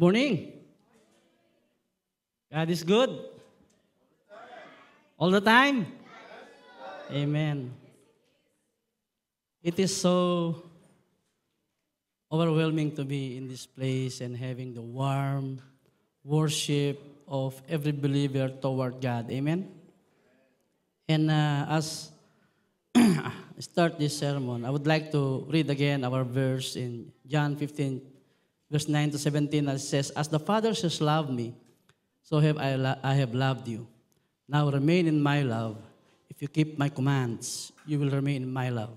Morning. God is good. All the time. Amen. It is so overwhelming to be in this place and having the warm worship of every believer toward God. Amen. And as I start this sermon, I would like to read again our verse in John 15, verse 9 to 17. It says, "As the Father has loved me, so have I have loved you. Now remain in my love. If you keep my commands, you will remain in my love.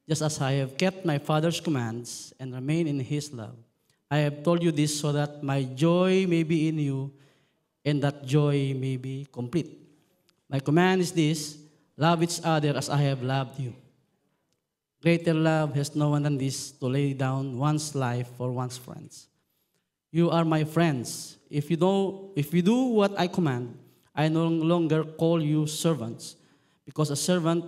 Just as I have kept my Father's commands and remain in His love. I have told you this so that my joy may be in you and that joy may be complete. My command is this, love each other as I have loved you. Greater love has no one than this, to lay down one's life for one's friends. You are my friends. If you do what I command, I no longer call you servants, because a servant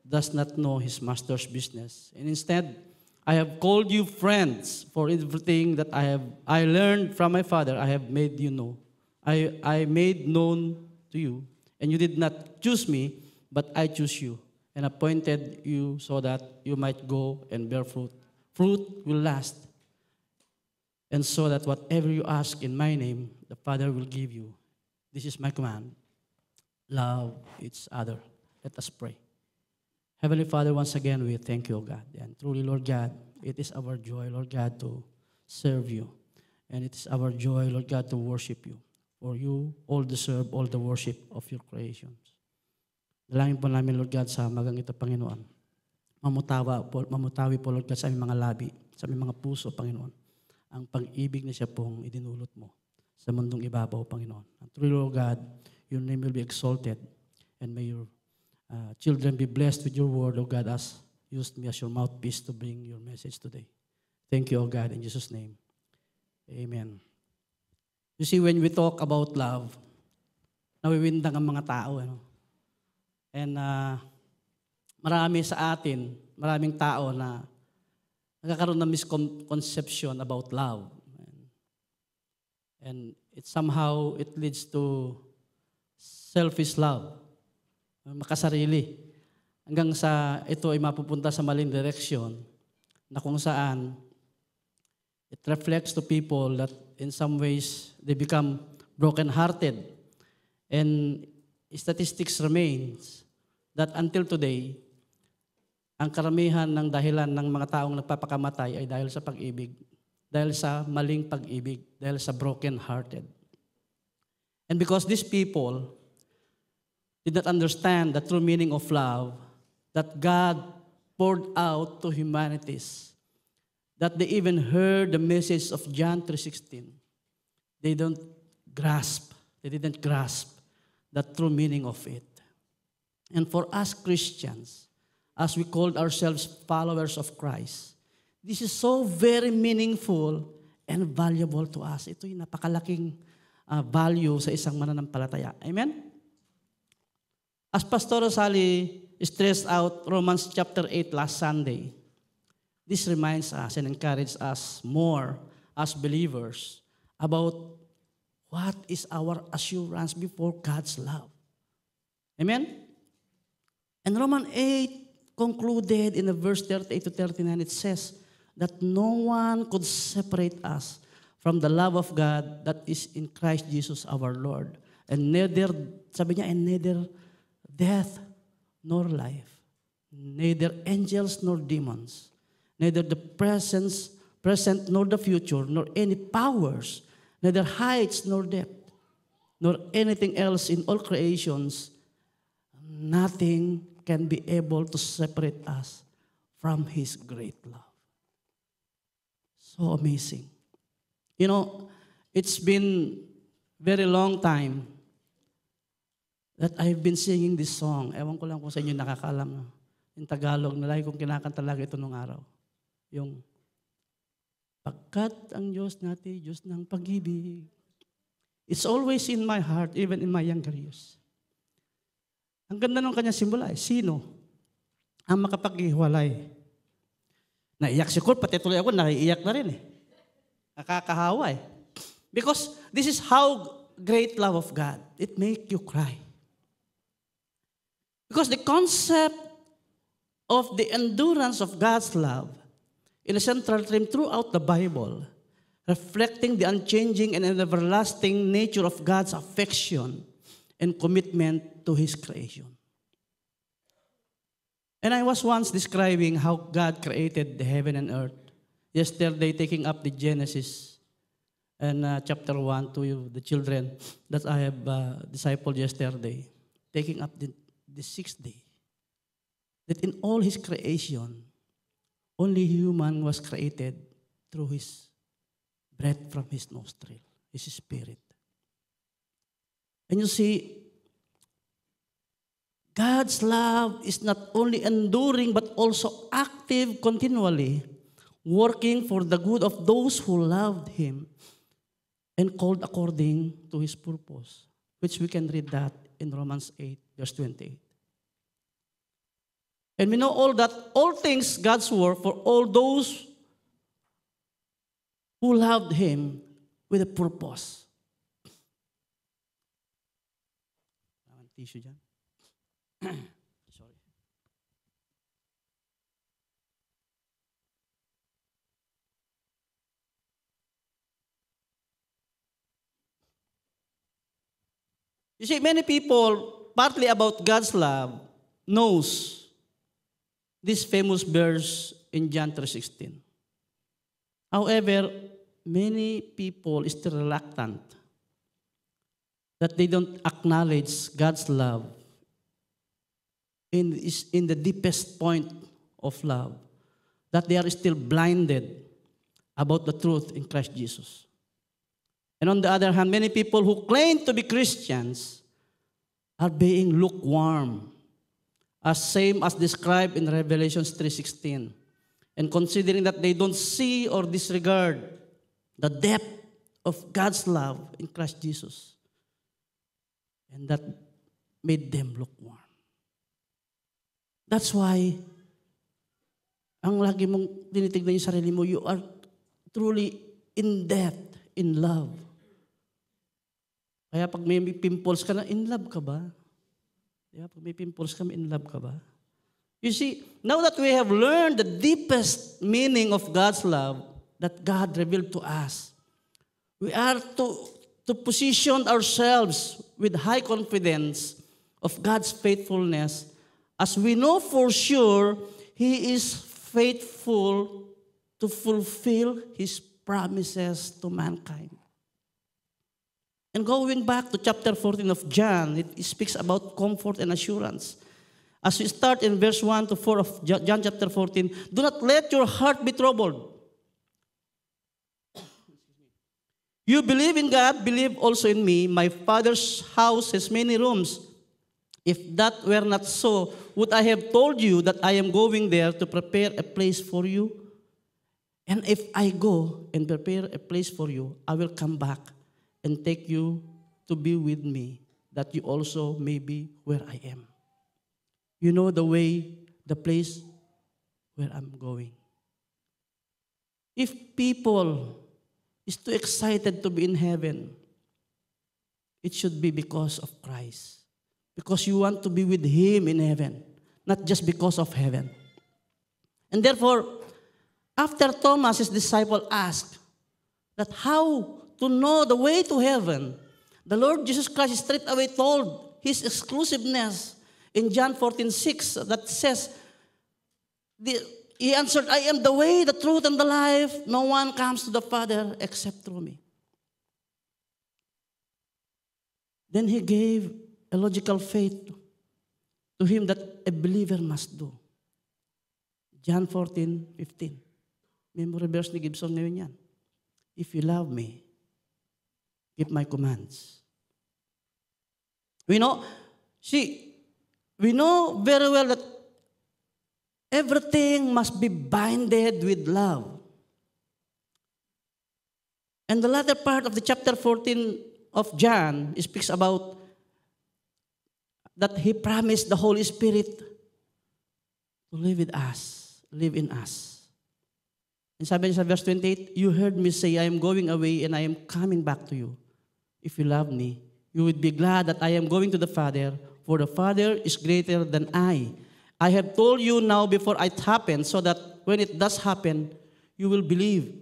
does not know his master's business. And instead, I have called you friends, for everything that I learned from my Father, I have made you know. I made known to you, and you did not choose me, but I choose you, and appointed you so that you might go and bear fruit. Fruit will last, and so that whatever you ask in my name, the Father will give you. This is my command. Love each other." Let us pray. Heavenly Father, once again, we thank you, God. And truly, Lord God, it is our joy, Lord God, to serve you. And it is our joy, Lord God, to worship you. For you all deserve all the worship of your creations. Dalangin po namin, Lord God, sa magang ito, Panginoon. Mamutawi po, Lord God, sa aming mga labi, sa aming mga puso, Panginoon. Ang pag-ibig na siya pong idinulot mo sa mundong ibabaw, Panginoon. And truly, Lord God, your name will be exalted, and may your children be blessed with your word, O God, as used me as your mouthpiece to bring your message today. Thank you, O God, in Jesus' name. Amen. You see, when we talk about love, nawiwindang ang mga tao. Ano? And maraming tao na nagkakaroon ng misconception about love. And it leads to selfish love. Makasarili. Hanggang sa ito ay mapupunta sa maling direksyon na kung saan it reflects to people that in some ways they become broken-hearted. And statistics remains that until today, ang karamihan ng dahilan ng mga taong nagpapakamatay ay dahil sa pag-ibig, dahil sa maling pag-ibig, dahil sa broken-hearted. And because these people did not understand the true meaning of love that God poured out to humanities, that they even heard the message of John 3:16. They didn't grasp the true meaning of it. And for us Christians, as we called ourselves followers of Christ, this is so very meaningful and valuable to us. Ito yung napakalaking value sa isang mananampalataya. Amen? As Pastor Rosali stressed out Romans chapter 8 last Sunday, this reminds us and encourages us more as believers about what is our assurance before God's love. Amen? And Romans 8 concluded in the verse 38 to 39, it says that no one could separate us from the love of God that is in Christ Jesus our Lord. And neither death nor life, neither angels nor demons, neither the present nor the future, nor any powers, neither heights nor depth, nor anything else in all creations, nothing can be able to separate us from His great love. So amazing. You know, it's been very long time that I've been singing this song. Ewan ko lang kung sa inyo nakakaalam. In Tagalog, na lagi kong kinakanta lagi ito nung araw. Yung, "Pagkat ang Diyos natin, Diyos ng pag-ibig." It's always in my heart, even in my younger years. Ang ganda ng kanyang simula, sino ang makapaghiwalay? Naiyak si Kurt, pati tuloy ako, naiiyak na rin eh. Nakakahawa eh. Because this is how great love of God. It make you cry. Because the concept of the endurance of God's love is a central theme throughout the Bible, reflecting the unchanging and everlasting nature of God's affection and commitment to His creation. And I was once describing how God created the heaven and earth. Yesterday, taking up the Genesis and chapter 1 to you, the children that I have discipled yesterday, taking up the sixth day. That in all His creation, only human was created through His breath from His nostril, His spirit. And you see, God's love is not only enduring but also active continually, working for the good of those who loved Him and called according to His purpose, which we can read that in Romans 8, verse 28. And we know all things God's work for all those who loved Him with a purpose. Tissue dyan. Sorry. You see, many people, partly about God's love, knows this famous verse in John 3:16. However, many people are still reluctant that they don't acknowledge God's love in the deepest point of love, that they are still blinded about the truth in Christ Jesus. And on the other hand, many people who claim to be Christians are being lukewarm, as same as described in Revelation 3:16, and considering that they don't see or disregard the depth of God's love in Christ Jesus, and that made them lukewarm. That's why, ang lagi mong tinitignan yung sarili mo, you are truly in depth, in love. Kaya pag may pimples ka na, in love ka ba? Kaya pag may pimples ka, in love ka ba? You see, now that we have learned the deepest meaning of God's love that God revealed to us, we are to position ourselves with high confidence of God's faithfulness, as we know for sure He is faithful to fulfill His promises to mankind. And going back to chapter 14 of John, it speaks about comfort and assurance. As we start in verse 1 to 4 of John chapter 14, do not let your heart be troubled. You believe in God, believe also in me. My Father's house has many rooms. If that were not so, would I have told you that I am going there to prepare a place for you? And if I go and prepare a place for you, I will come back and take you to be with me, that you also may be where I am. You know the way, the place where I'm going. If people is too excited to be in heaven, it should be because of Christ. Because you want to be with Him in heaven, not just because of heaven. And therefore, after Thomas, his disciple, asked that how to know the way to heaven, the Lord Jesus Christ straight away told His exclusiveness in John 14:6 that says, He answered, I am the way, the truth, and the life. No one comes to the Father except through me. Then He gave a logical faith to him that a believer must do. John 14:15. Memory verse ni Gibson ngayon yan. If you love me, keep my commands. We know very well that everything must be binded with love. And the latter part of the chapter 14 of John speaks about that He promised the Holy Spirit to live with us, live in us. And sabi niya sa verse 28, you heard me say, I am going away and I am coming back to you. If you love me, you would be glad that I am going to the Father, for the Father is greater than I. I have told you now before it happens, so that when it does happen, you will believe.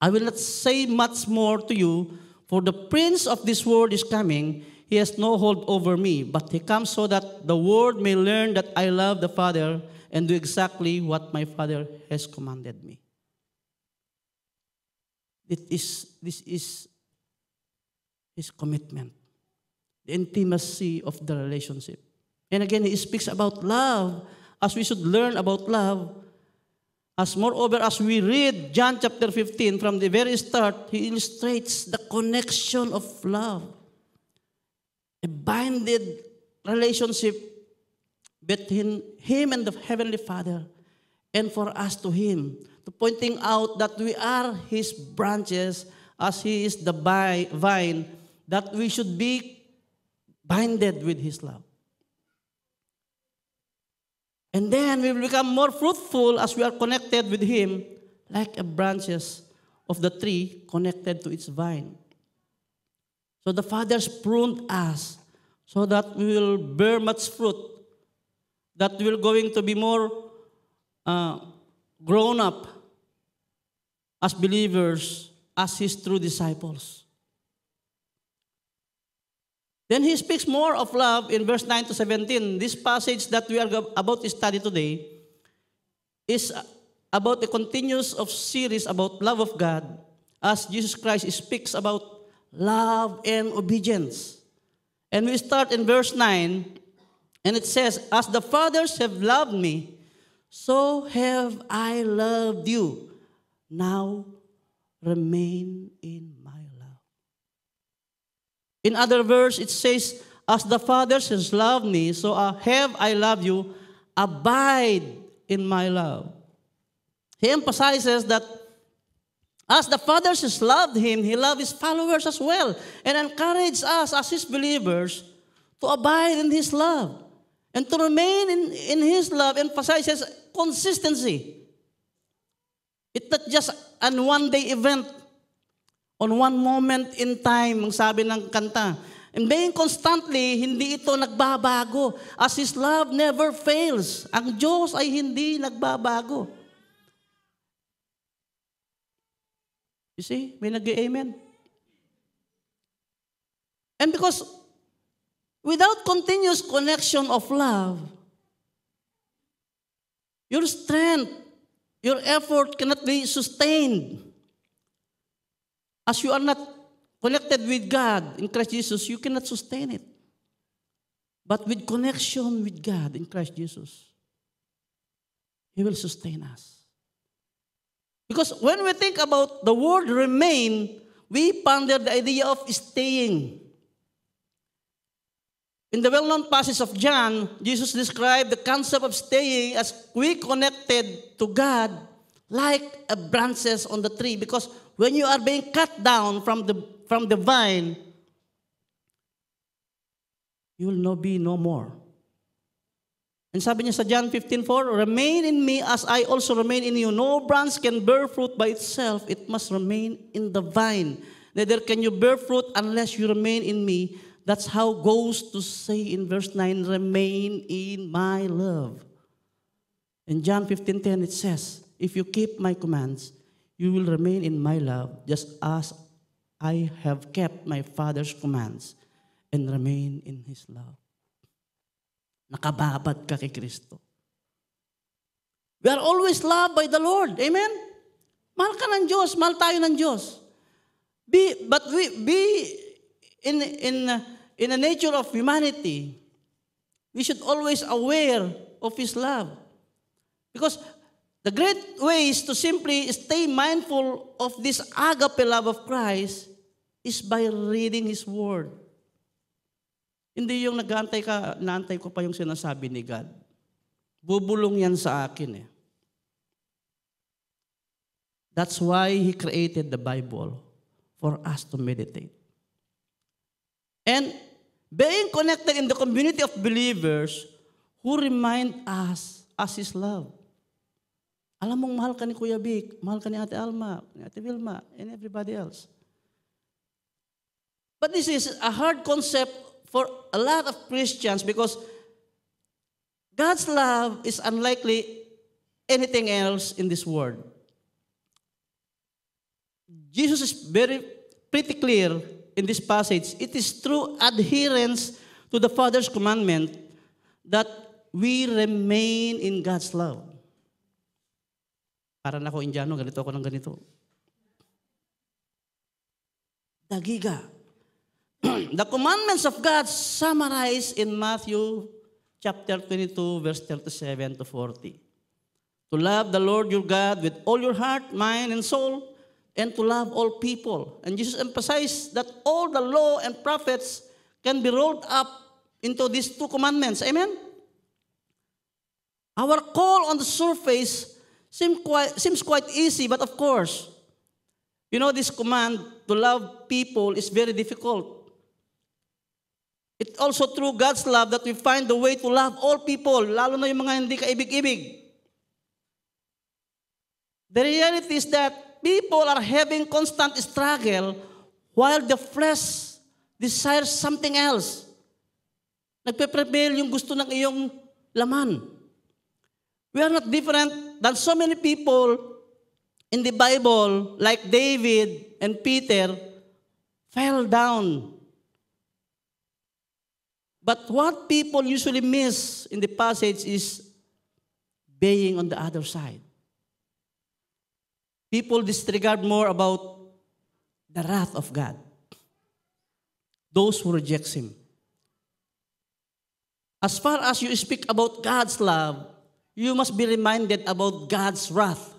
I will not say much more to you, for the prince of this world is coming. He has no hold over me, but he comes so that the world may learn that I love the Father and do exactly what my Father has commanded me. This is his commitment, the intimacy of the relationship. And again, he speaks about love, as we should learn about love. As moreover, as we read John chapter 15, from the very start, he illustrates the connection of love. A binded relationship between him and the Heavenly Father, and for us to him, to pointing out that we are his branches as he is the vine, that we should be binded with his love. And then we will become more fruitful as we are connected with him, like a branches of the tree connected to its vine. So the Father pruned us so that we will bear much fruit, that we are going to be more grown up as believers, as his true disciples. Then he speaks more of love in verse 9 to 17. This passage that we are about to study today is about a continuous of series about love of God, as Jesus Christ speaks about love and obedience. And we start in verse 9, and it says, as the fathers have loved me, so have I loved you. Now remain in my love. In other verse, it says, as the fathers has loved me, so have I loved you. Abide in my love. He emphasizes that as the fathers has loved him, he loved his followers as well, and encouraged us as his believers to abide in his love. And to remain in his love emphasizes consistency. It's not just an one-day event, on one moment in time, ang sabi ng kanta. And being constantly, hindi ito nagbabago. As his love never fails. Ang Diyos ay hindi nagbabago. You see? May nag-amen. And because without continuous connection of love, your strength, your effort cannot be sustained. As you are not connected with God in Christ Jesus, you cannot sustain it. But with connection with God in Christ Jesus, he will sustain us. Because when we think about the word remain, we ponder the idea of staying. In the well-known passage of John, Jesus described the concept of staying as we connected to God like a branches on the tree. Because when you are being cut down from the vine, you will be no more. And sabi niya sa John 15:4, remain in me as I also remain in you. No branch can bear fruit by itself. It must remain in the vine. Neither can you bear fruit unless you remain in me. That's how it goes to say in verse 9, remain in my love. In John 15:10 it says, if you keep my commands, you will remain in my love, just as I have kept my Father's commands and remain in his love. Nakababad ka kay Kristo. We are always loved by the Lord. Amen? Mahal ka ng Diyos. Mahal tayo ng Diyos. But we be in the nature of humanity, we should always aware of his love. Because the great way is to simply stay mindful of this agape love of Christ is by reading his word. Hindi yung naantay ko pa yung sinasabi ni God. Bubulong yan sa akin eh. That's why he created the Bible, for us to meditate. And being connected in the community of believers who remind us as his love. Alam mong mahal ka ni Kuya Vic, mahal ka ni Ate Alma, ni Ate Vilma, and everybody else. But this is a hard concept for a lot of Christians because God's love is unlikely anything else in this world. Jesus is pretty clear in this passage. It is through adherence to the Father's commandment that we remain in God's love. Para na ako Indiano, ganito ako ng ganito. Dagiga. The commandments of God summarized in Matthew chapter 22, verse 37 to 40. To love the Lord your God with all your heart, mind, and soul, and to love all people. And Jesus emphasized that all the law and prophets can be rolled up into these two commandments. Amen? Our call on the surface seems quite easy, but of course, you know, this command to love people is very difficult. It's also through God's love that we find the way to love all people, lalo na yung mga hindi kaibig-ibig. The reality is that people are having constant struggle while the flesh desires something else. Nagpe-prevail yung gusto ng iyong laman. We are not different than so many people in the Bible, like David and Peter, fell down. But what people usually miss in the passage is being on the other side. People disregard more about the wrath of God. Those who reject Him. As far as you speak about God's love, you must be reminded about God's wrath.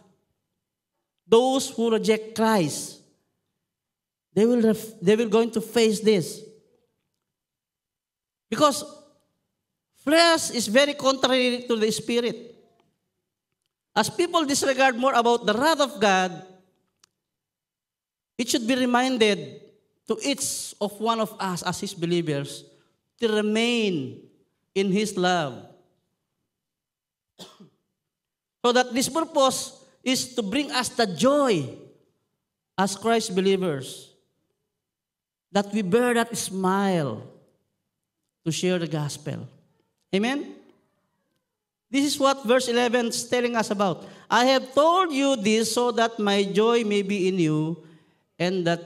Those who reject Christ, they will going to face this. Because flesh is very contrary to the Spirit. As people disregard more about the wrath of God, it should be reminded to each of one of us as His believers to remain in His love. So that this purpose is to bring us the joy as Christ believers, that we bear that smile to share the gospel. Amen? This is what verse 11 is telling us about. I have told you this so that my joy may be in you and that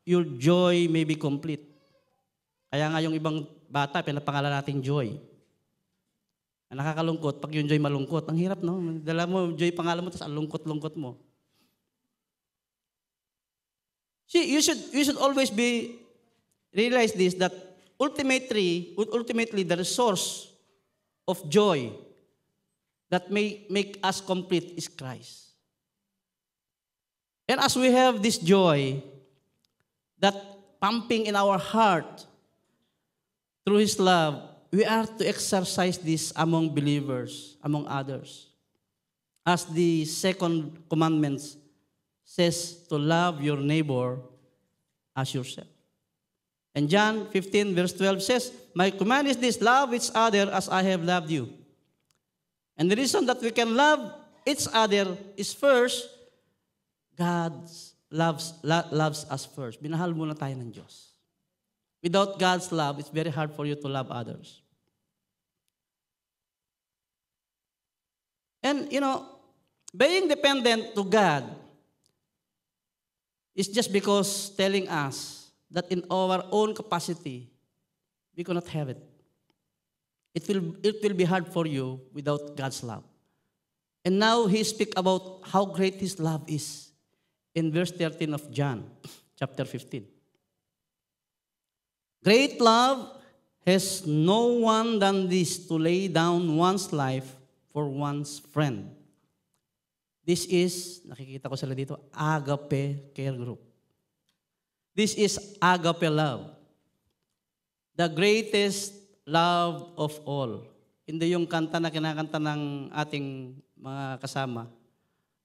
your joy may be complete. Kaya nga yung ibang bata, pinapangalan natin Joy. Nakakalungkot, pag yung Joy malungkot, ang hirap, no? Dala mo, Joy pangalan mo, tapos ang lungkot-lungkot mo. See, you should always realize this, that ultimately, the source of joy that may make us complete is Christ. And as we have this joy, that pumping in our heart through His love, we are to exercise this among believers, among others. As the second commandment says, to love your neighbor as yourself. And John 15 verse 12 says, my command is this, love each other as I have loved you. And the reason that we can love each other is first, God loves us first. Binahal muna tayo ng Diyos. Without God's love, it's very hard for you to love others. And, you know, being dependent to God is just because telling us that in our own capacity, we cannot have it. It will be hard for you without God's love. And now He speaks about how great His love is in verse 13 of John, chapter 15. Great love has no one done this, to lay down one's life for one's friend. This is, nakikita ko sila dito, Agape Care Group. This is Agape love. The greatest love of all. Hindi yung kanta na kinakanta ng ating mga kasama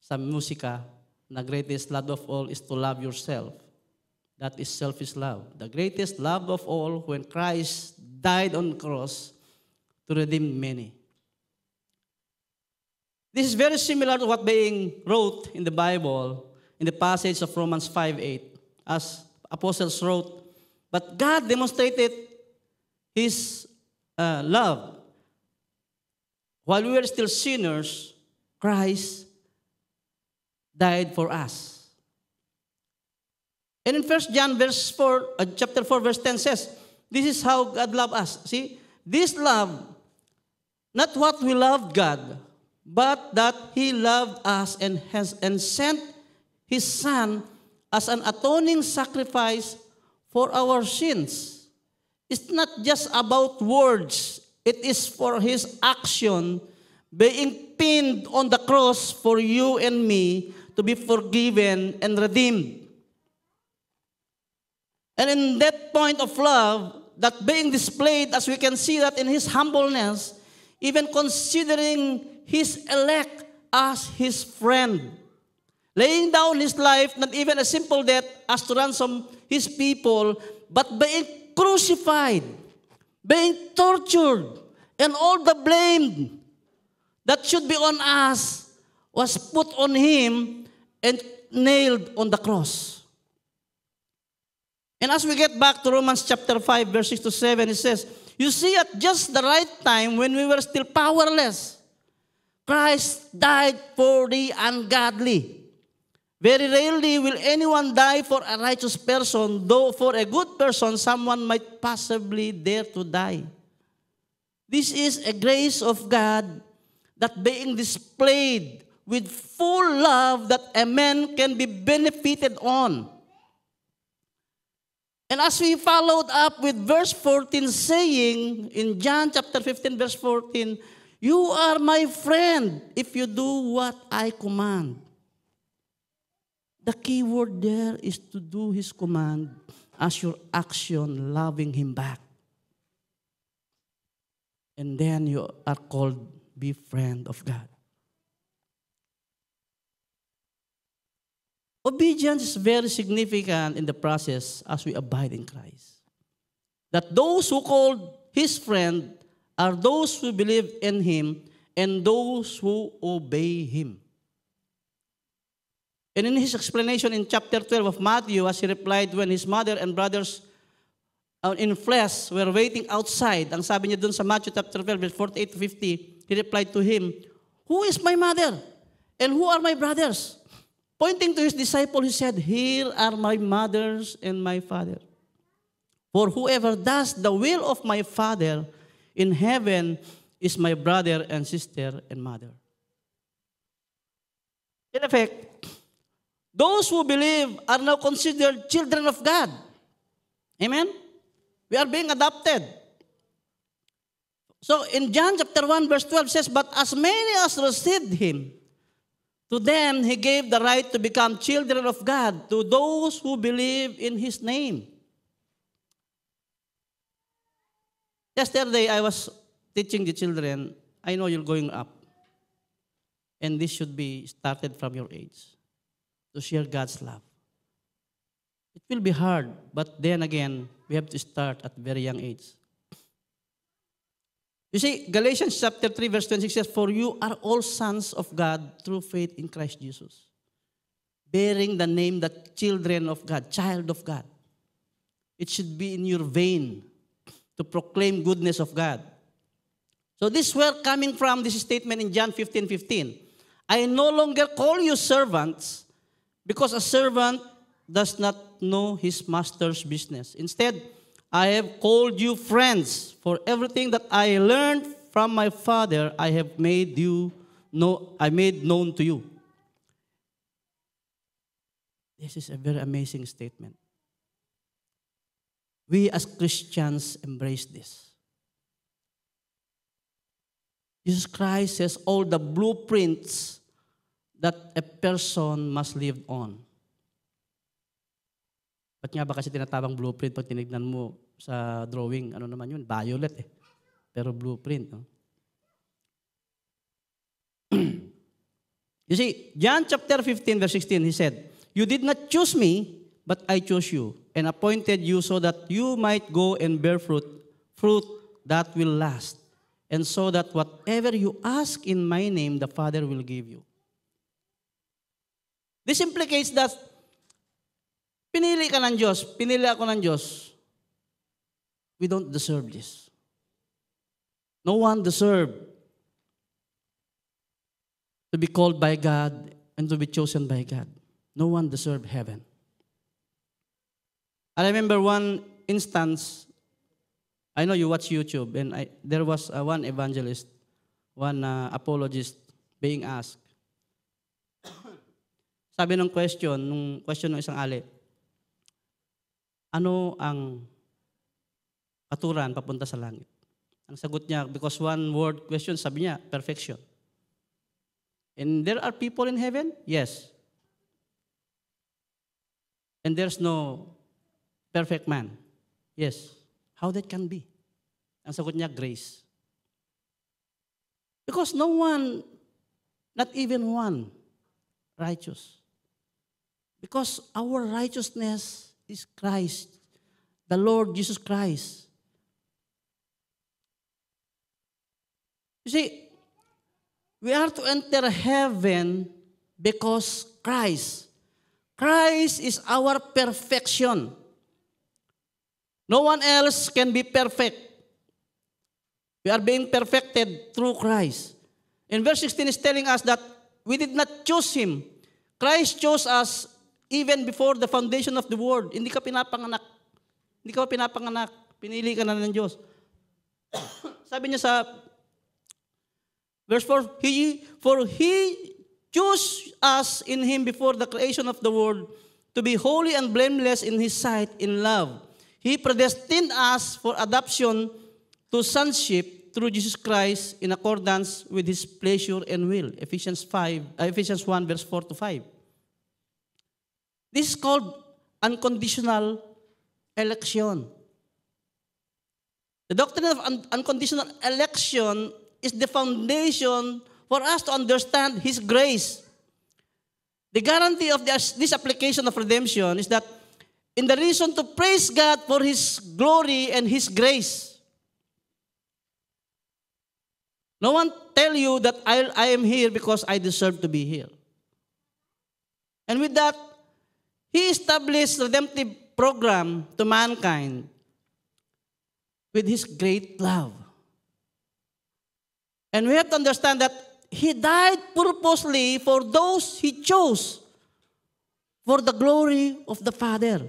sa musika, na greatest love of all is to love yourself. That is selfish love. The greatest love of all when Christ died on the cross to redeem many. This is very similar to what being wrote in the Bible, in the passage of Romans 5:8, as apostles wrote. But God demonstrated His love. While we were still sinners, Christ died for us. And in 1 John chapter 4, verse 10 says, this is how God loved us. See, this love, not what we loved God, but that He loved us and sent His Son as an atoning sacrifice for our sins. It's not just about words. It is for His action being pinned on the cross for you and me to be forgiven and redeemed. And in that point of love, that being displayed, as we can see that in His humbleness, even considering His elect as His friend, laying down His life, not even a simple death as to ransom His people, but being crucified, being tortured, and all the blame that should be on us was put on Him and nailed on the cross. And as we get back to Romans chapter 5, verse 6 to 7, it says, you see, at just the right time, when we were still powerless, Christ died for the ungodly. Very rarely will anyone die for a righteous person, though for a good person, someone might possibly dare to die. This is a grace of God that being displayed with full love that a man can be benefited on. And as we followed up with verse 14 saying, in John chapter 15, verse 14, you are my friend if you do what I command. The key word there is to do His command as your action, loving Him back. And then you are called be friend of God. Obedience is very significant in the process as we abide in Christ. That those who called His friend are those who believe in Him and those who obey Him. And in His explanation in chapter 12 of Matthew, as He replied when His mother and brothers in flesh were waiting outside, ang sabi niya dun sa Matthew chapter 12, verse 48 to 50, He replied to him, who is my mother? And who are my brothers? Pointing to His disciple, He said, here are my mothers and my father. For whoever does the will of my Father in heaven is my brother and sister and mother. In effect, those who believe are now considered children of God. Amen? We are being adopted. So in John chapter 1 verse 12 says, but as many as received Him, to them He gave the right to become children of God, to those who believe in His name. Yesterday, I was teaching the children, I know you're going up, and this should be started from your age, to share God's love. It will be hard, but then again, we have to start at very young age. You see, Galatians chapter 3, verse 26 says, for you are all sons of God through faith in Christ Jesus, bearing the name, the children of God, child of God. It should be in your vein to proclaim goodness of God. So this were coming from this statement in John 15:15. I no longer call you servants, because a servant does not know his master's business. Instead, I have called you friends, for everything that I learned from my Father, I have made known to you. This is a very amazing statement. We as Christians embrace this. Jesus Christ says all the blueprints that a person must live on. Ba't nga ba kasi tinatawag blueprint pag tinignan mo sa drawing? Ano naman yun? Violet eh. Pero blueprint. No? You see, John chapter 15 verse 16, He said, you did not choose me, but I chose you and appointed you so that you might go and bear fruit that will last, and so that whatever you ask in my name, the Father will give you. This implicates that pinili ka ng Diyos, pinili ako ng Diyos. We don't deserve this. No one deserves to be called by God and to be chosen by God. No one deserves heaven. I remember one instance, I know you watch YouTube, and there was one evangelist, one apologist being asked. Sabi ng question ng isang ali, ano ang katuran papunta sa langit? Ang sagot niya, because one word question, sabi niya, perfection. And there are people in heaven? Yes. And there's no perfect man? Yes. How that can be? Ang sagot niya, grace. Because no one, not even one, righteous. Because our righteousness is Christ, the Lord Jesus Christ. You see, we are to enter heaven because Christ is our perfection. No one else can be perfect. We are being perfected through Christ. And verse 16 is telling us that we did not choose Him. Christ chose us even before the foundation of the world. Hindi ka pinapanganak. Hindi ka pinapanganak. Pinili ka na ng Diyos. Sabi niya sa verse 4, For He chose us in Him before the creation of the world to be holy and blameless in His sight in love. He predestined us for adoption to sonship through Jesus Christ in accordance with His pleasure and will. Ephesians 1 verse 4 to 5. This is called unconditional election. The doctrine of unconditional election is the foundation for us to understand His grace. The guarantee of this application of redemption is that in the reason to praise God for His glory and His grace. No one tell you that I am here because I deserve to be here. And with that, He established redemptive program to mankind with His great love. And we have to understand that He died purposely for those He chose for the glory of the Father.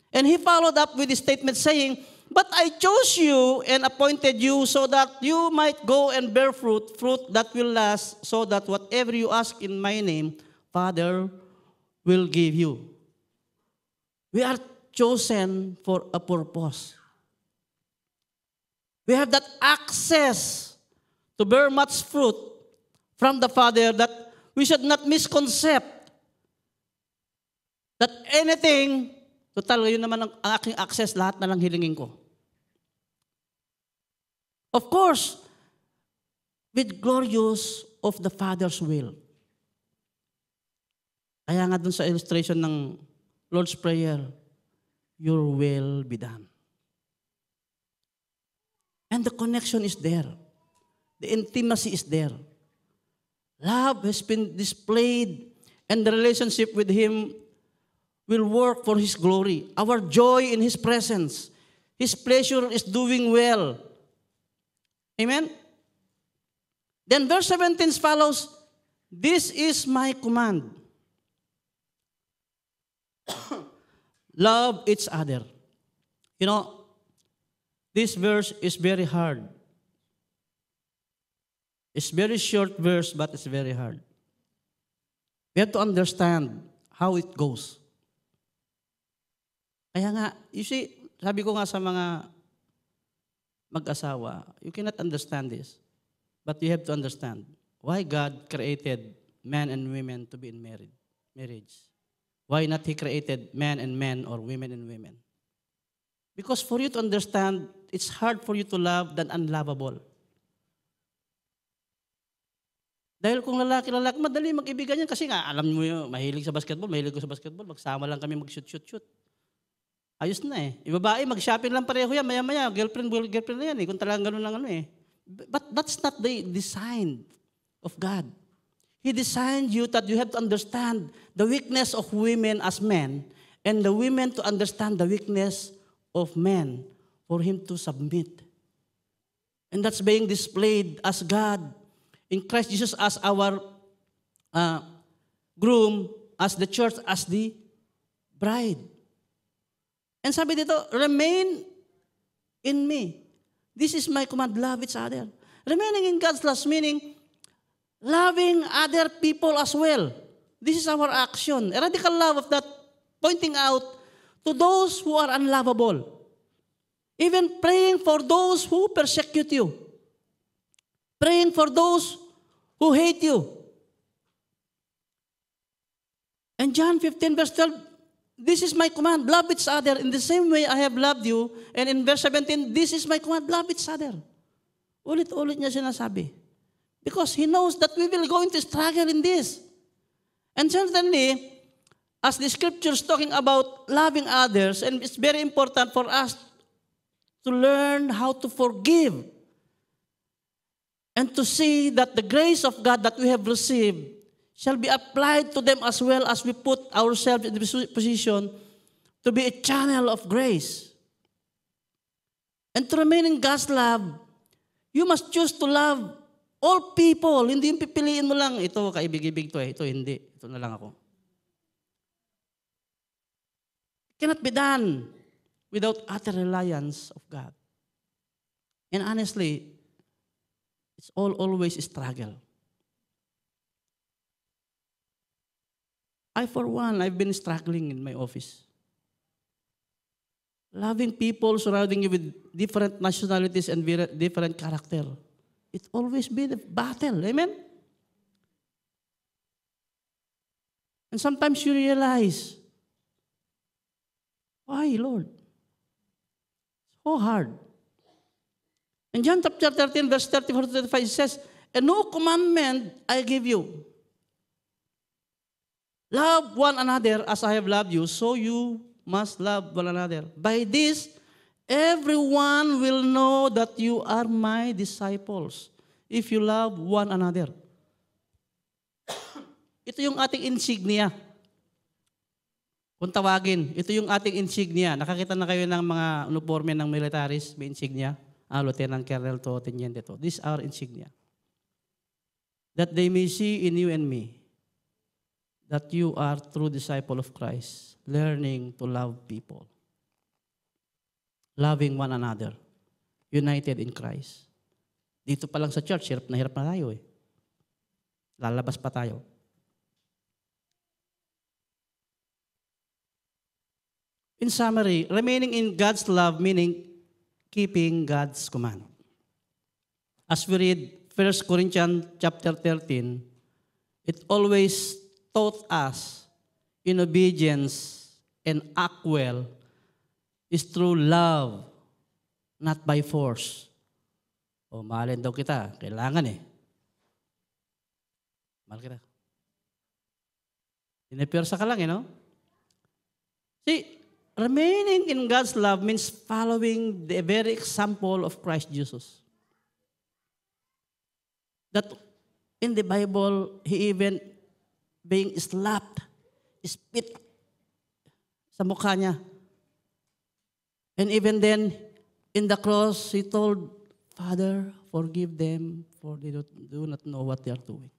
And He followed up with a statement saying, But I chose you and appointed you so that you might go and bear fruit that will last, so that whatever you ask in my name, Father will give you. We are chosen for a purpose. We have that access to bear much fruit from the Father that we should not misconcept that anything, total, yun naman ang aking access, lahat na lang hilingin ko. Of course, with glorious of the Father's will. Kaya nga dun sa illustration ng Lord's Prayer, your will be done. And the connection is there. The intimacy is there. Love has been displayed and the relationship with Him will work for His glory. Our joy in His presence. His pleasure is doing well. Amen? Then verse 17 follows, This is my command. Love each other. You know, this verse is very hard. It's very short verse, but it's very hard. We have to understand how it goes. Kaya nga, you see, sabi ko nga sa mga mag-asawa, you cannot understand this. But you have to understand why God created men and women to be in marriage. Why not He created men and men or women and women? Because for you to understand, it's hard for you to love than unlovable. Dahil kung lalaki, madali mag-ibigan yan kasi nga, alam mo yun, mahilig ko sa basketball, magsama lang kami mag-shoot. Ayos na eh. Yung babae, mag-shopping lang pareho yan, maya-maya, girlfriend na yan eh, kung talagang ganun lang ano eh. But that's not the design of God. He designed you that you have to understand the weakness of women as men, and the women to understand the weakness of men for him to submit. And that's being displayed as God in Christ Jesus as our groom, as the church, as the bride. And sabi dito, remain in me. This is my command, love each other. Remaining in God's love, meaning loving other people as well. This is our action. A radical love of that, pointing out to those who are unlovable. Even praying for those who persecute you. Praying for those who hate you. And John 15 verse 12, this is my command, love each other in the same way I have loved you. And in verse 17, this is my command, love each other. Ulit-ulit niya sinasabi. Because He knows that we will go into struggle in this. And certainly, as the scriptures talking about loving others, and it's very important for us to learn how to forgive and to see that the grace of God that we have received shall be applied to them as well as we put ourselves in the position to be a channel of grace. And to remain in God's love, you must choose to love all people. Hindi yung pipiliin mo lang, ito kaibig-ibig to ito hindi, ito na lang ako. It cannot be done without utter reliance of God. And honestly, it's always a struggle. For one, I've been struggling in my office. Loving people surrounding you with different nationalities and different character. It's always been a battle. Amen? And sometimes you realize, why, Lord? So hard. In John chapter 13, verse 34 to 35, it says, "A new commandment I give you. Love one another as I have loved you, so you must love one another. By this, everyone will know that you are my disciples, if you love one another." Ito yung ating insignia. Kung tawagin, ito yung ating insignia. Nakakita na kayo ng mga uniforme ng militaris, may insignia. Lieutenant Colonel to, Teniente to. These are insignia. That they may see in you and me that you are true disciple of Christ, learning to love people. Loving one another. United in Christ. Dito pa lang sa church, hirap na tayo eh. Lalabas pa tayo. In summary, remaining in God's love meaning keeping God's command. As we read 1 Corinthians chapter 13, it always taught us in obedience and act well is through love, not by force. O, mahalin daw kita. Kailangan eh. Mahal kita. Pinipirsa ka lang eh, no? See, remaining in God's love means following the very example of Christ Jesus. That in the Bible, He even being slapped, spit sa mukha niya. And even then, in the cross, He told, "Father, forgive them, for they do not know what they are doing."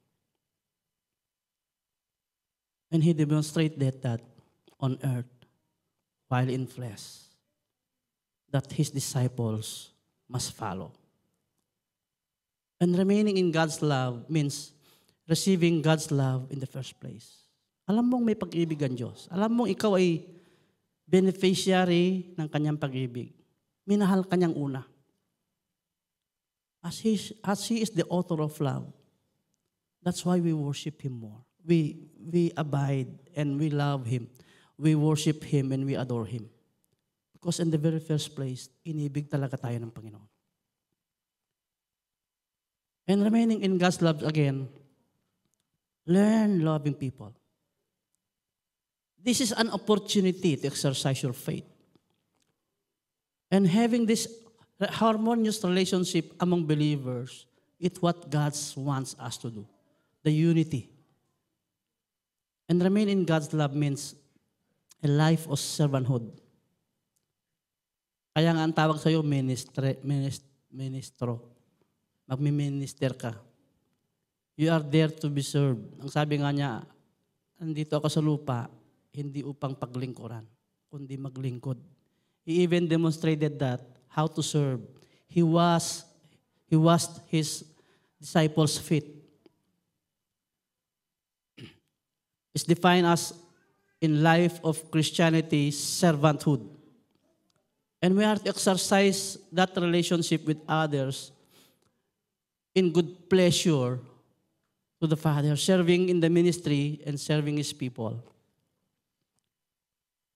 And He demonstrated that on earth, while in flesh, that His disciples must follow. And remaining in God's love means receiving God's love in the first place. Alam mong may pag-ibig ang Diyos. Alam mong ikaw ay beneficiary ng Kanyang pag-ibig. Minahal Kanyang una. As He is the author of love, that's why we worship Him more. We abide and we love Him. We worship Him and we adore Him. Because in the very first place, inibig talaga tayo ng Panginoon. And remaining in God's love again, learn loving people. This is an opportunity to exercise your faith. And having this harmonious relationship among believers, it's what God wants us to do. The unity. And remain in God's love means a life of servanthood. Kaya nga ang tawag sa'yo, ministro. Magmi-minister ka. You are there to be served. Ang sabi nga niya, andito ako sa lupa, hindi upang paglingkuran, kundi maglingkod. He even demonstrated that, how to serve. He washed his disciples' feet. It's defined as, in life of Christianity, servanthood. And we are to exercise that relationship with others in good pleasure to the Father, serving in the ministry and serving His people.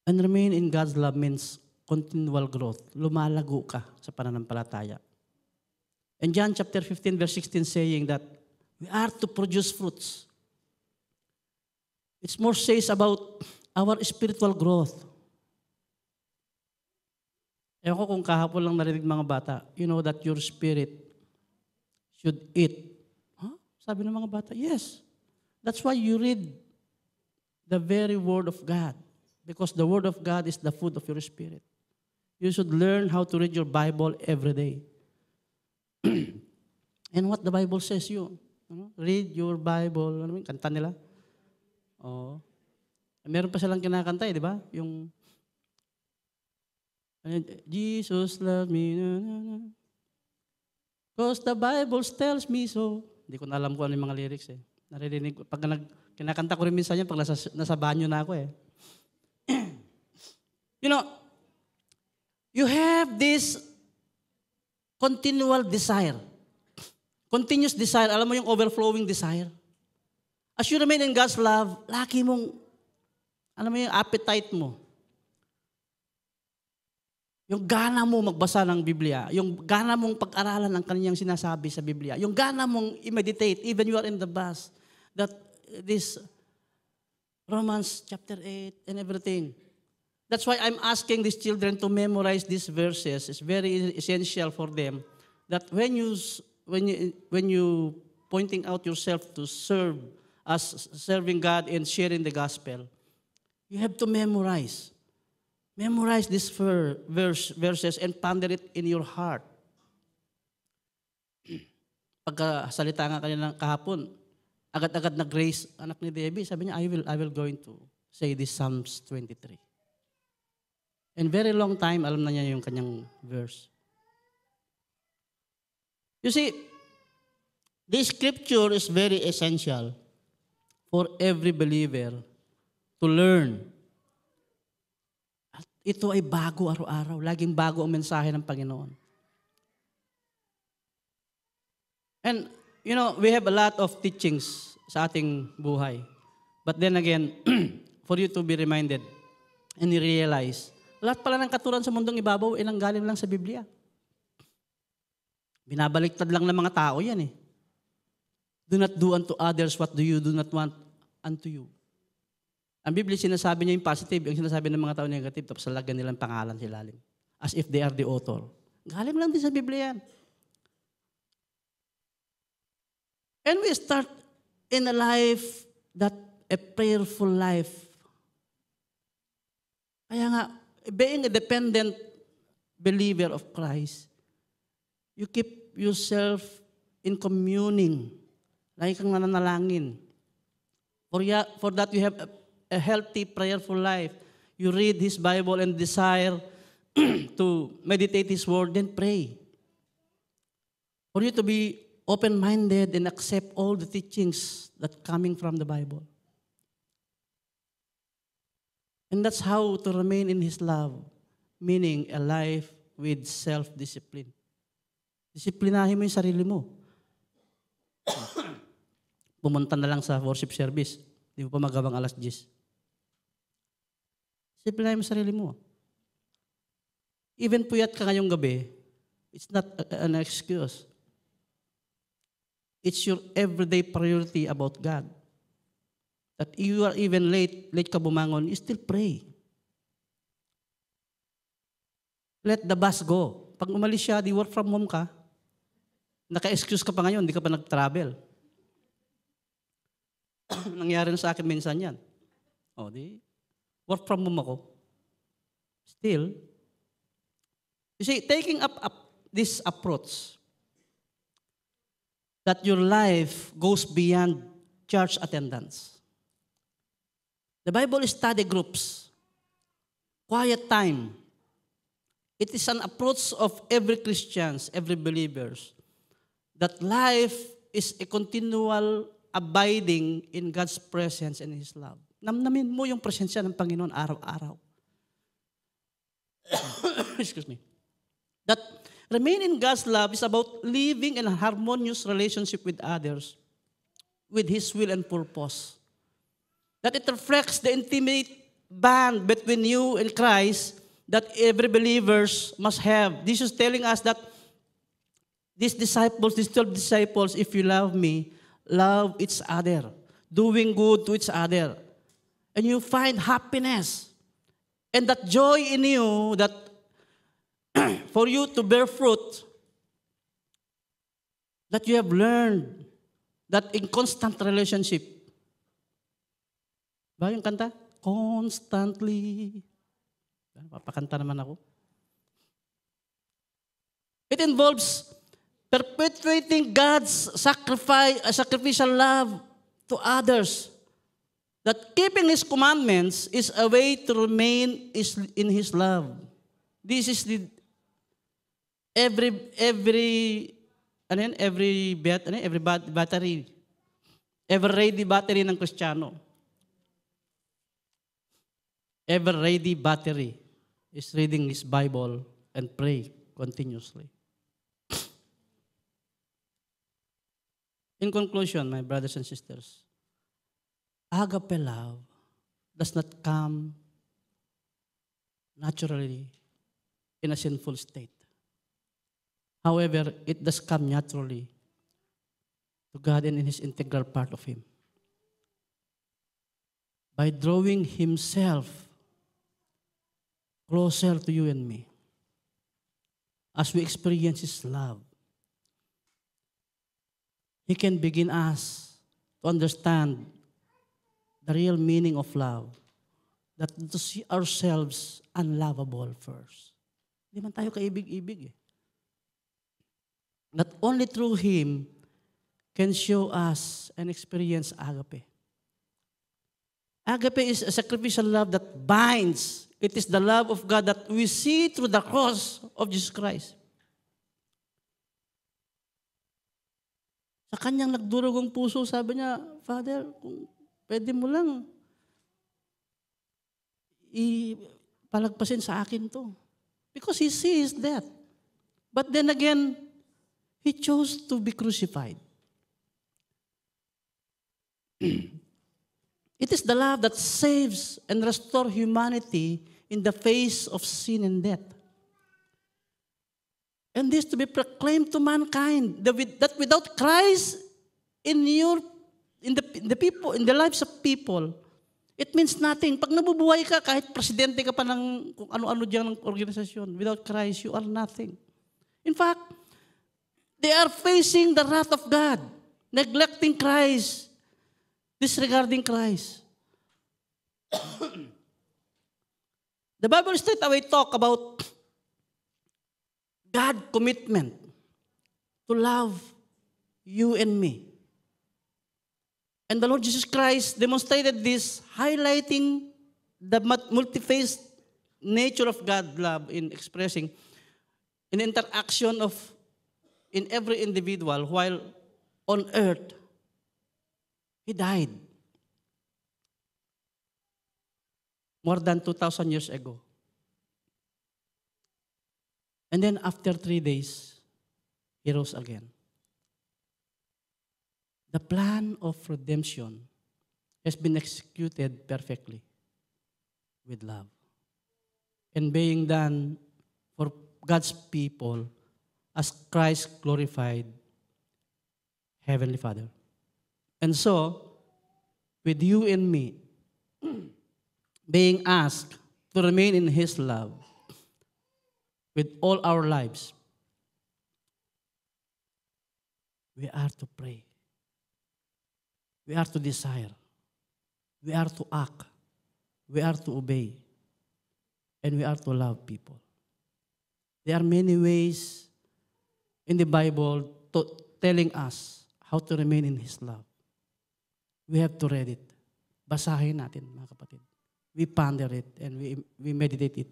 And remain in God's love means continual growth. Lumalago ka sa pananampalataya. And John chapter 15 verse 16 saying that we are to produce fruits. It's more says about our spiritual growth. Ewan ko kung kahapon lang narinig mga bata, you know that your spirit should eat. Huh? Sabi ng mga bata, yes. That's why you read the very Word of God. Because the Word of God is the food of your spirit. You should learn how to read your Bible every day. And what the Bible says you, read your Bible. Ano yung kanta nila? Oh. Meron pa silang kinakanta di ba? Yung Jesus loved me, because the Bible tells me so. Hindi ko na alam kung ano yung mga lyrics eh. Naririnig ko. Pag kinakanta ko rin minsan yan, pag nasa banyo na ako eh. You know, you have this continual desire. Continuous desire. Alam mo yung overflowing desire. As you remain in God's love, laki mong, alam mo yung appetite mo. Yung gana mo magbasa ng Biblia, yung gana mong pag-aralan ang kanyang sinasabi sa Biblia, yung gana mong i-meditate, even you are in the bus, that this Romans chapter 8 and everything. That's why I'm asking these children to memorize these verses. It's very essential for them that when you pointing out yourself to serve as serving God and sharing the gospel, you have to memorize. Memorize these verses and ponder it in your heart. Pagkasalita nga kanina kahapon, agad-agad nag-raise anak ni Debbie, sabi niya, I will going to say this Psalms 23. And very long time, alam na niya yung kanyang verse. You see, this scripture is very essential for every believer to learn. At ito ay bago araw-araw. Laging bago ang mensahe ng Panginoon. And, you know, we have a lot of teachings sa ating buhay. But then again, for you to be reminded and realize, lahat pala ng katuruan sa mundong ibabaw ay nanggaling lang sa Biblia. Binabaliktad lang ng mga tao yan eh. Do not do unto others what you do not want unto you. Ang Biblia, sinasabi niya yung positive, yung sinasabi ng mga tao negative, tapos lagyan nilang pangalan sa ilalim. As if they are the author. Galing lang din sa Biblia yan. And we start in a life that a prayerful life. Kaya nga, being a dependent believer of Christ, you keep yourself in communing. Lagi kang nananalangin. For that you have a healthy, prayerful life. You read His Bible and desire to meditate His Word, then pray. For you to be open-minded and accept all the teachings that coming from the Bible. And that's how to remain in His love, meaning a life with self-discipline. Disiplinahin mo yung sarili mo. Pumunta na lang sa worship service. Di mo pa magawang 10:00. Disiplinahin mo yung sarili mo. Even puyat ka ngayong gabi, it's not an excuse. It's your everyday priority about God. That you are even late ka bumangon, you still pray. Let the bus go. pag umalis siya, di work from home ka, naka-excuse ka pa ngayon, di ka pa nag-travel. Nangyari na sa akin minsan yan. O, di, work from home ako. Still, you see, taking up this approach, that your life goes beyond church attendance. The Bible study groups, quiet time. It is an approach of every Christians, every believers, that life is a continual abiding in God's presence and His love. Namnamin mo yung presensya ng Panginoon araw-araw. Excuse me. That remain in God's love is about living in a harmonious relationship with others, with His will and purpose. That it reflects the intimate bond between you and Christ that every believers must have. This is telling us that these 12 disciples, if you love me, love each other, doing good to each other. And you find happiness. And that joy in you, that for you to bear fruit, that you have learned that in constant relationship. Ba yung kanta? Constantly. Papakanta naman ako. It involves perpetuating God's sacrificial love to others. That keeping His commandments is a way to remain in His love. This is the every battery. Ever ready battery ng Kristiyano. Ever ready battery is reading his Bible and pray continuously. In conclusion, my brothers and sisters, agape love does not come naturally in a sinful state. However, it does come naturally to God and in His integral part of Him. By drawing Himself closer to you and me, as we experience His love, He can begin us to understand the real meaning of love, that to see ourselves unlovable first. Hindi man tayo kaibig-ibig eh. That only through Him can show us and experience agape. Agape is a sacrificial love that binds. It is the love of God that we see through the cross of Jesus Christ. Sa kanyang nagdurugong puso, sabi niya, Father, kung pwede mo lang, palagpasin sa akin to. Because He sees that. But then again, He chose to be crucified. It is the love that saves and restores humanity in the face of sin and death. And this to be proclaimed to mankind, that without Christ in the lives of people, it means nothing. Pag nabubuhay ka, kahit presidente ka pa ng kung ano-ano diyan ng organisasyon, without Christ, you are nothing. In fact, they are facing the wrath of God, neglecting Christ, disregarding Christ. The Bible straight away talk about God's commitment to love you and me. And the Lord Jesus Christ demonstrated this, highlighting the multi-faced nature of God's love in expressing an interaction in every individual while on earth. He died more than 2,000 years ago. And then after 3 days, He rose again. The plan of redemption has been executed perfectly with love and being done for God's people as Christ glorified Heavenly Father. And so, with you and me being asked to remain in His love, with all our lives, we are to pray. We are to desire. We are to act. We are to obey. And we are to love people. There are many ways in the Bible telling us how to remain in His love. We have to read it. Basahin natin, mga kapatid. We ponder it and we meditate it.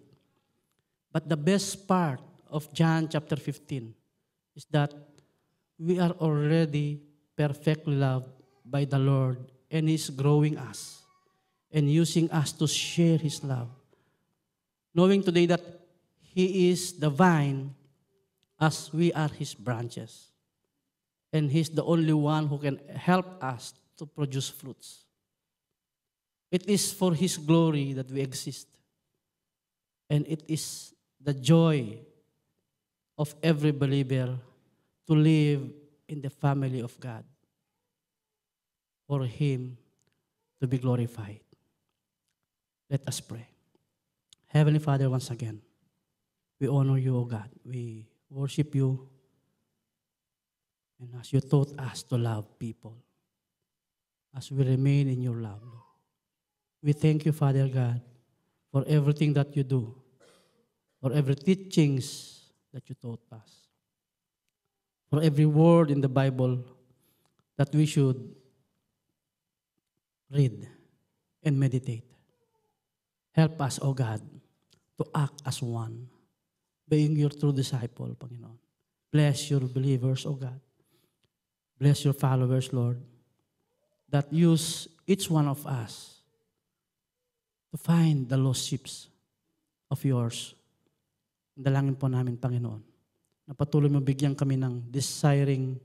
But the best part of John chapter 15 is that we are already perfectly loved by the Lord, and He's growing us and using us to share His love. Knowing today that He is the vine as we are His branches. And He's the only one who can help us to produce fruits. It is for His glory that we exist. And it is the joy of every believer to live in the family of God, for Him to be glorified. Let us pray. Heavenly Father, once again, we honor You, O God. We worship You. And as You taught us to love people, as we remain in Your love, Lord, we thank You, Father God, for everything that You do, for every teachings that You taught us, for every word in the Bible that we should read and meditate. Help us, O God, to act as one, being Your true disciple, Panginoon. Bless Your believers, O God. Bless Your followers, Lord, that use each one of us to find the lost sheep of Yours. Dalangin po namin, Panginoon, na patuloy mo bigyan kami ng desiring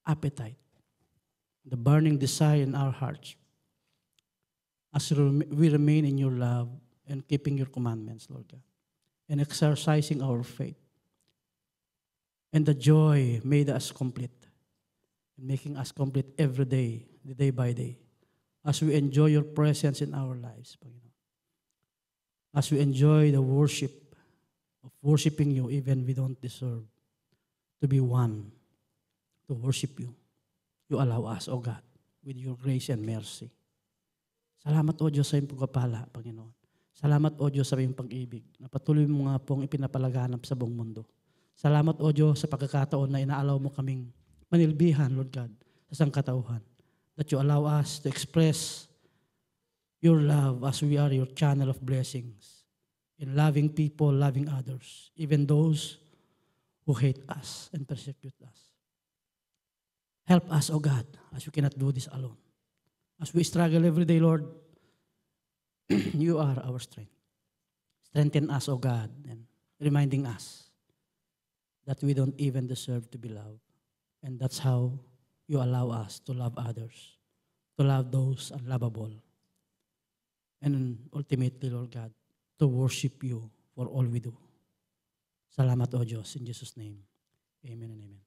appetite, the burning desire in our hearts, as we remain in Your love and keeping Your commandments, Lord God, and exercising our faith. And the joy made us complete, and making us complete every day, the day by day, as we enjoy Your presence in our lives, Panginoon. As we enjoy the worship of worshiping You even we don't deserve to be one, to worship You. You allow us, O God, with Your grace and mercy. Salamat, O Diyos, sa iyong pagpapala, Panginoon. Salamat, O Diyos, sa iyong pag-ibig na patuloy mo nga pong ipinapalaganap sa buong mundo. Salamat, O Diyos, sa pagkakataon na inaalaw mo kaming manilbihan, Lord God, sa sangkatauhan. That You allow us to express Your love as we are Your channel of blessings in loving people, loving others, even those who hate us and persecute us. Help us, O God, as we cannot do this alone. As we struggle every day, Lord, You are our strength. Strengthen us, O God, and reminding us that we don't even deserve to be loved. And that's how You allow us to love others, to love those unlovable. And ultimately, Lord God, to worship You for all we do. Salamat, O Diyos, in Jesus' name. Amen and amen.